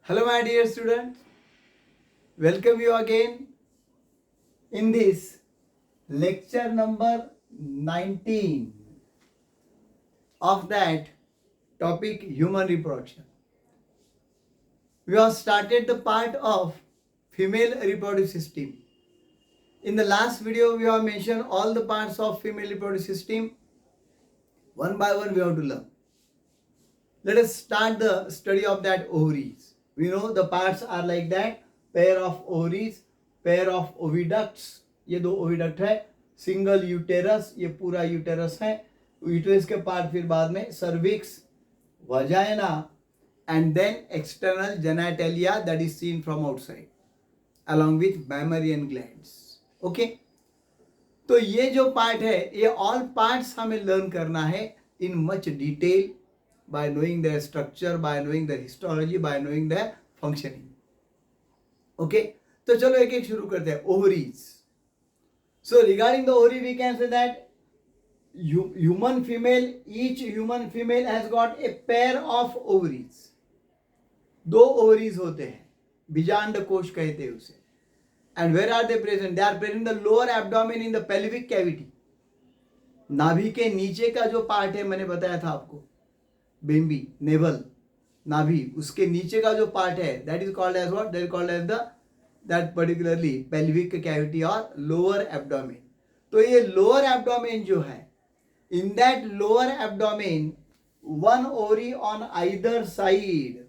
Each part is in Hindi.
Hello, my dear students. Welcome you again in this lecture number 19 of that topic human reproduction. We have started the part of female reproductive system. In the last video, we have mentioned all the parts of female reproductive system. One by one, we have to learn. Let us start the study of that ovaries. We know the parts are like that: pair of ovaries, pair of oviducts, ये दो ओविडक्ट है, सिंगल यूटेरस, ये पूरा यूटेरस है, यूटेरस के पार्ट फिर बाद में cervix, vagina and then external genitalia that is seen from outside along with mammalian glands. Okay, तो ये जो पार्ट है, ये ऑल पार्ट्स हमें लर्न करना है in much detail by knowing their structure, by knowing their histology, by knowing their functioning. Okay, तो चलो एक एक शुरू करते हैं. Ovaries. So regarding the ovary, we can say that human female, each human female has got a pair of ovaries. दो ovaries होते हैं, बीजांड कोश कहते हैं उसे. And where are they present? They are present in the lower abdomen in the pelvic cavity. नाभि के नीचे का जो पार्ट है, मैंने बताया था आपको, बेम्बी, नेवल, नाभि, उसके नीचे का जो पार्ट है, that is called as what? That is called as the that particularly pelvic cavity और लोअर एब्डोमेन. तो ये लोअर एब्डोमेन जो है, in that lower abdomen one ovary on either side,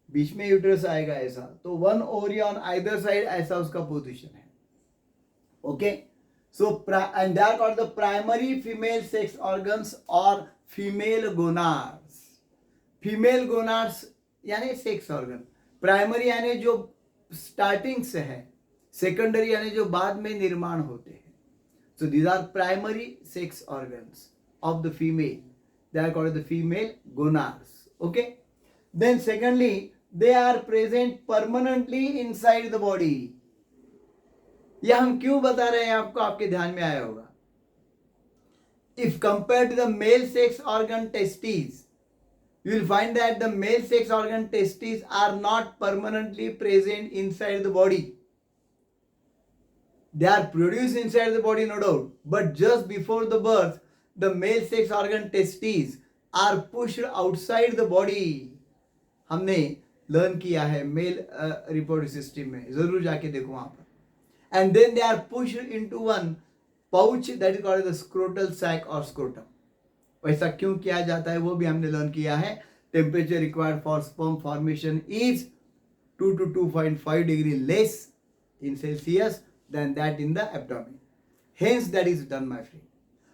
बीच में यूट्रस आएगा ऐसा, तो one ovary on either side, ऐसा उसका पोजीशन है. Okay, so and they are called the primary female sex organs और फीमेल गोनाड्स. फीमेल गोनाड्स यानी सेक्स ऑर्गन. प्राइमरी यानी जो स्टार्टिंग से है, सेकेंडरी यानी जो बाद में निर्माण होते हैं. So these are primary sex organs of the female, they are called the female gonads. Okay, then secondly they are present permanently inside the body. यह हम क्यों बता रहे हैं आपको, आपके ध्यान में आया होगा. If compared to the male sex organ testes, you will find that the male sex organ testes are not permanently present inside the body. They are produced inside the body, no doubt, but just before the birth, the male sex organ testes are pushed outside the body. हमने लर्न किया है मेल रिप्रोडक्टिव सिस्टम में, जरूर जाके देखो वहां पर. And then they are pushed into one pouch that is called the scrotal sac or scrotum. वैसा क्यों किया जाता है वो भी हमने लर्न किया है. Temperature required for sperm formation is 2 to 2.5 degree less in Celsius than that in the abdomen. Hence that is done my friend.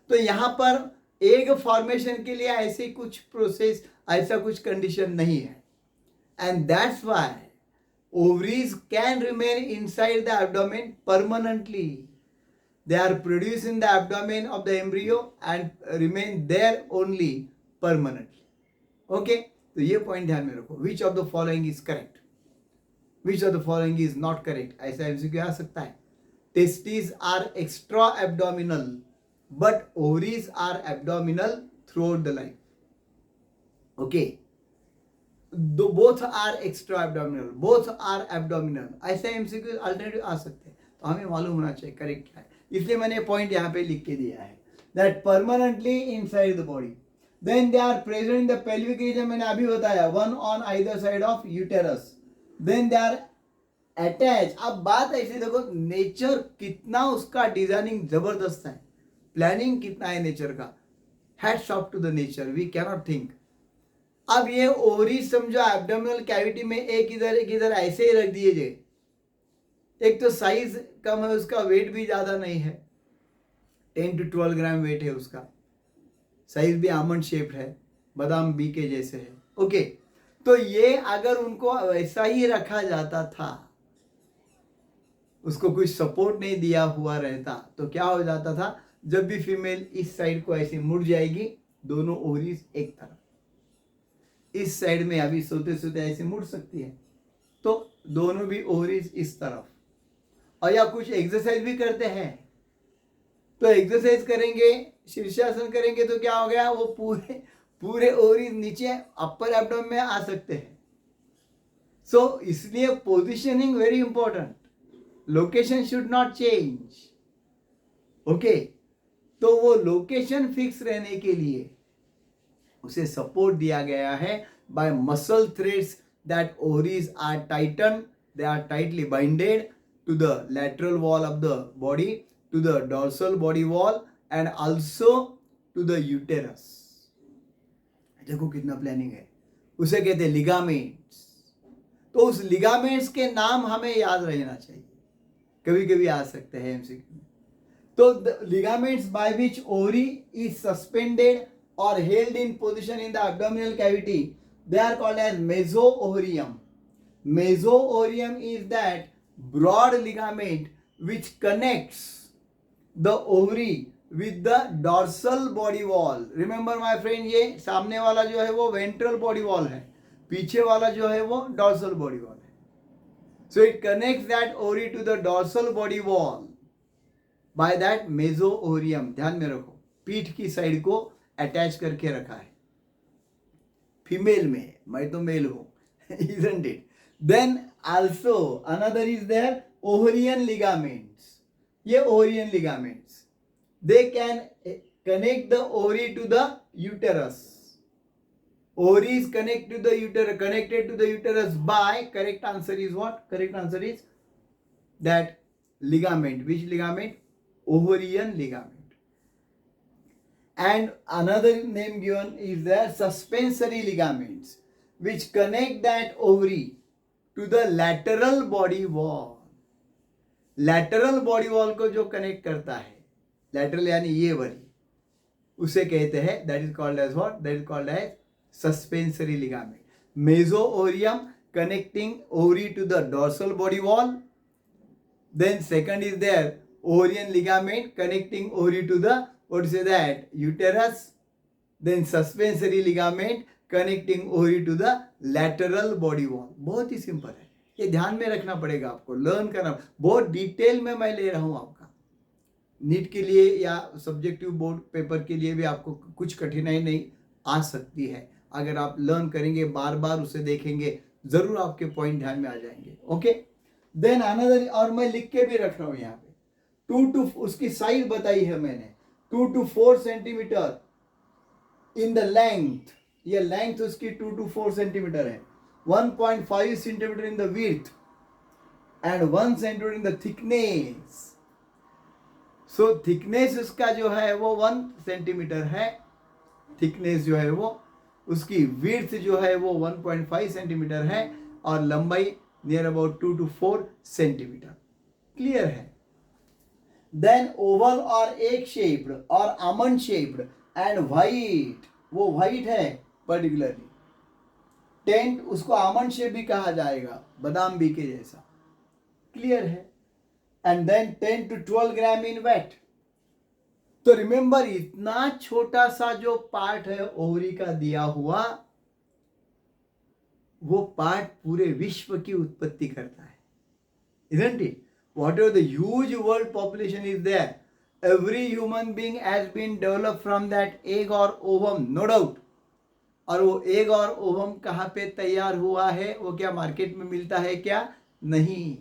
तो यहाँ पर एग फॉर्मेशन के लिए ऐसे कुछ प्रोसेस, ऐसा कुछ कंडीशन नहीं है. And that's why ovaries can remain inside the abdomen permanently. They are produced in the abdomen of the embryo and remain there only permanently. Okay, तो ये पॉइंट ध्यान में रखो. Which of the following is correct? Which of the following is not correct? ऐसा MCQ आ सकता है. Testes are extra abdominal, but ovaries are abdominal throughout the life. Okay. Both are extra abdominal, both are abdominal, ऐसे एमसीक्यू अल्टरनेटिव आ सकते हैं. तो हमें मालूम होना चाहिए करेक्ट क्या है, इसलिए मैंने पॉइंट यहाँ पे लिख के दिया है. That permanently inside the body. Then they are present in the pelvic region, मैंने अभी बताया, one on either side of uterus. Then they are attach. अब बात ऐसी देखो, नेचर कितना उसका डिजाइनिंग जबरदस्त है, प्लानिंग कितना है नेचर का. Hats off to the nature, we can not think. अब ये ओवरी समझो एब्डोमिनल कैविटी में एक इधर ऐसे ही रख दिए जाए. एक तो साइज कम है उसका, वेट भी ज्यादा नहीं है, 10 to 12 ग्राम वेट है उसका. साइज भी आमंड शेप्ड है, बादाम बी के जैसे है. ओके, तो ये अगर उनको ऐसा ही रखा जाता था, उसको कोई सपोर्ट नहीं दिया हुआ रहता, तो क्या हो जाता था, जब भी फीमेल इस साइड को ऐसे मुड़ जाएगी, दोनों ओवरीज एक तरफ, इस साइड में अभी सोते सोते ऐसे मुड़ सकती है, तो दोनों भी ओवरीज इस तरफ. और या कुछ एक्सरसाइज भी करते हैं, तो एक्सरसाइज करेंगे, शीर्षासन करेंगे, तो क्या हो गया, वो पूरे ओवरीज नीचे अपर एब्डोमेन में आ सकते हैं. सो इसलिए positioning very important, location should not change. Okay, तो वो लोकेशन फिक्स रहने के लिए उसे सपोर्ट दिया गया है by muscle threads that ovaries are tighten, they are tightly binded to the lateral wall of the body, to the dorsal body wall and also to the uterus. देखो कितना प्लानिंग है. उसे कहते हैं लिगामेंट्स. तो उस लिगामेंट्स के नाम हमें याद रहना चाहिए, कभी कभी आ सकते हैं एमसीक्यू में. तो the ligaments by which ovary is suspended or held in position in the abdominal cavity, they are called as mesoovarium. Mesoovarium is that broad ligament which connects the ovary with the dorsal body wall. Remember my friend, ये सामने वाला जो है वो ventral body wall है, पीछे वाला जो है वो dorsal body wall है. So it connects that ovary to the dorsal body wall by that mesovarium. ध्यान में रखो, पीठ की साइड को अटैच करके रखा है. फीमेल में, मैं तो मेल हूं, isn't it? Then also another is there ovarian ligaments. ये ovarian ligaments, they can connect the ovary to the uterus. Ovary is connected to the uterus by, correct answer is what? Correct answer is that ligament. Which ligament? Ovarian ligament. And another name given is the suspensory ligaments which connect that ovary to the lateral body wall. Lateral body wall को जो connect करता है, lateral यानी ये वाली, उसे कहते हैं, that is called as what? That is called as suspensory ligament. Mesoovarium connecting ovary to the dorsal body wall. Then second is there ovarian ligament connecting ovary to the, what say that, uterus. Then suspensory ligament connecting ovary to the lateral body wall. बहुत ही सिंपल है, ये ध्यान में रखना पड़ेगा आपको, लर्न करना. बहुत डिटेल में मैं ले रहा हूं आपका, नीट के लिए या सब्जेक्टिव बोर्ड पेपर के लिए भी आपको कुछ कठिनाई नहीं आ सकती है. अगर आप लर्न करेंगे, बार बार उसे देखेंगे, जरूर आपके पॉइंट ध्यान में आ जाएंगे. ओके, देन अनदर, और मैं लिख के भी रख रहा हूं यहाँ पे, 2 to, उसकी साइज बताई है मैंने, 2 to 4 centimetre in the length. ये लेंथ उसकी 2 to 4 सेंटीमीटर है. 1.5 centimetre in the width and 1 centimetre in the thickness. So thickness उसका जो है वो 1 सेंटीमीटर है, थिकनेस जो है वो उसकी. विड्थ जो है वो 1.5 सेंटीमीटर है और लंबाई near about 2 to 4 centimetre. Clear है? देन ओवल और egg shaped और almond shaped एंड white, वो white है पर्टिकुलरली. टेंट, उसको आमंड शेप भी कहा जाएगा, बादाम बी के जैसा. क्लियर है? And then 10 to 12 gram in weight. तो रिमेंबर, इतना छोटा सा जो पार्ट है ओवरी का दिया हुआ, वो पार्ट पूरे विश्व की उत्पत्ति करता है. Isn't it? Whatever the huge world population is there, every human being has been developed from that egg or ovum, no doubt. और वो एग और ओवम कहाँ पे तैयार हुआ है? वो क्या मार्केट में मिलता है क्या? नहीं,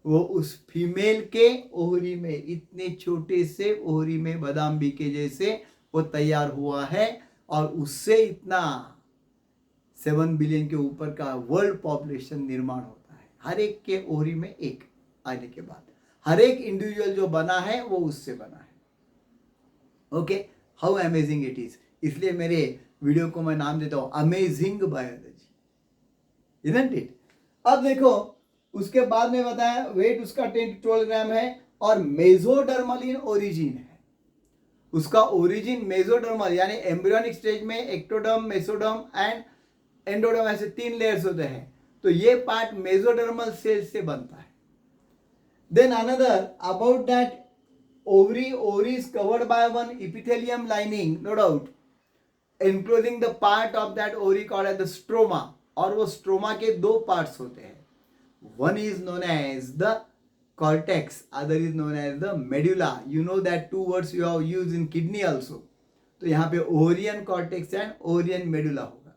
वो उस फीमेल के ओवरी में, इतने छोटे से ओवरी में, बादाम बी के जैसे वो तैयार हुआ है. और उससे इतना 7 बिलियन के ऊपर का वर्ल्ड पॉपुलेशन निर्माण होता है. हर एक के ओवरी में एक आने के बाद हर एक इंडिविजुअल जो बना है वो उससे बना है. Okay, how amazing it is. इसलिए मेरे वीडियो को मैं नाम देता हूं अमेजिंग बायोलॉजी. Isn't it? अब देखो, उसके बाद में बताया वेट उसका 10 to 12 ग्राम है और मेसोडर्मल इन ओरिजिन है. उसका ओरिजिन मेसोडर्मल यानी एम्ब्रियोनिक स्टेज में एक्टोडर्म, मेसोडर्म एंड एंडोडर्म, ऐसे 3 लेयर्स होते हैं. तो ये पार्ट मेसोडर्मल सेल से बनता है. Then another about that ovary is covered by one epithelium lining, no doubt, enclosing the part of that ovary called as the stroma. और वो स्ट्रोमा के 2 पार्ट्स होते हैं. One is known as the cortex, other is known as the medulla. You know that 2 words you have used in kidney also. तो यहाँ पे ovarian cortex and ovarian medulla होगा.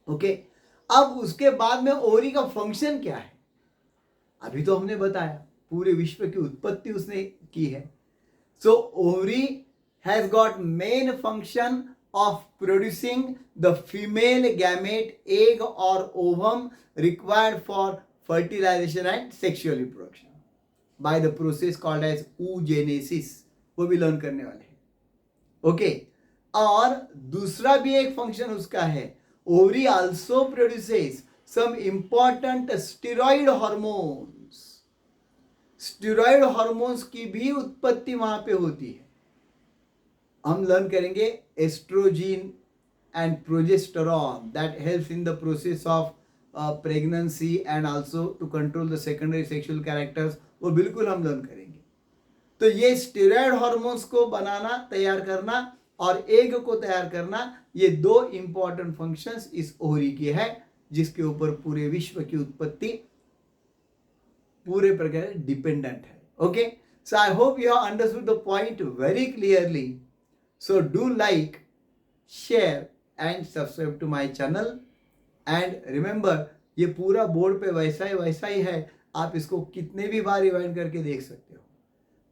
ओके, अब उसके बाद में ओवरी का फंक्शन क्या है, अभी तो हमने बताया पूरे विश्व की उत्पत्ति उसने की है. So ovary has got main function of producing the female gamete, egg or ovum required for fertilization and sexual reproduction by the process called as oogenesis. वो भी लर्न करने वाले हैं. ओके, और दूसरा भी एक फंक्शन उसका है, ovary also produces some important steroid hormones. Steroid hormones की भी उत्पत्ति वहां पे होती है. हम लर्न करेंगे estrogen and progesterone that helps in the process of pregnancy and also to control the secondary sexual characters. वो बिल्कुल हम लर्न करेंगे. तो ये स्टेरॉइड हार्मोन्स को बनाना, तैयार करना और एग को तैयार करना, ये दो इंपॉर्टेंट फंक्शंस इस ओवरी की है, जिसके ऊपर पूरे विश्व की उत्पत्ति पूरे प्रकार डिपेंडेंट है. Okay, so I hope you have understood the point very clearly. So do like, share and subscribe to my channel. And remember, ये पूरा बोर्ड पे वैसा ही है. आप इसको कितने भी बार रिवाइंड करके देख सकते हो.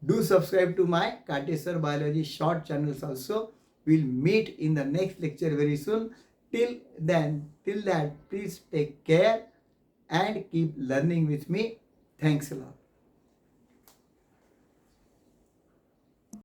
Do subscribe to my Katesar Biology short channels also. We'll meet in the next lecture very soon. Till that, please take care and keep learning with me. Thanks a lot.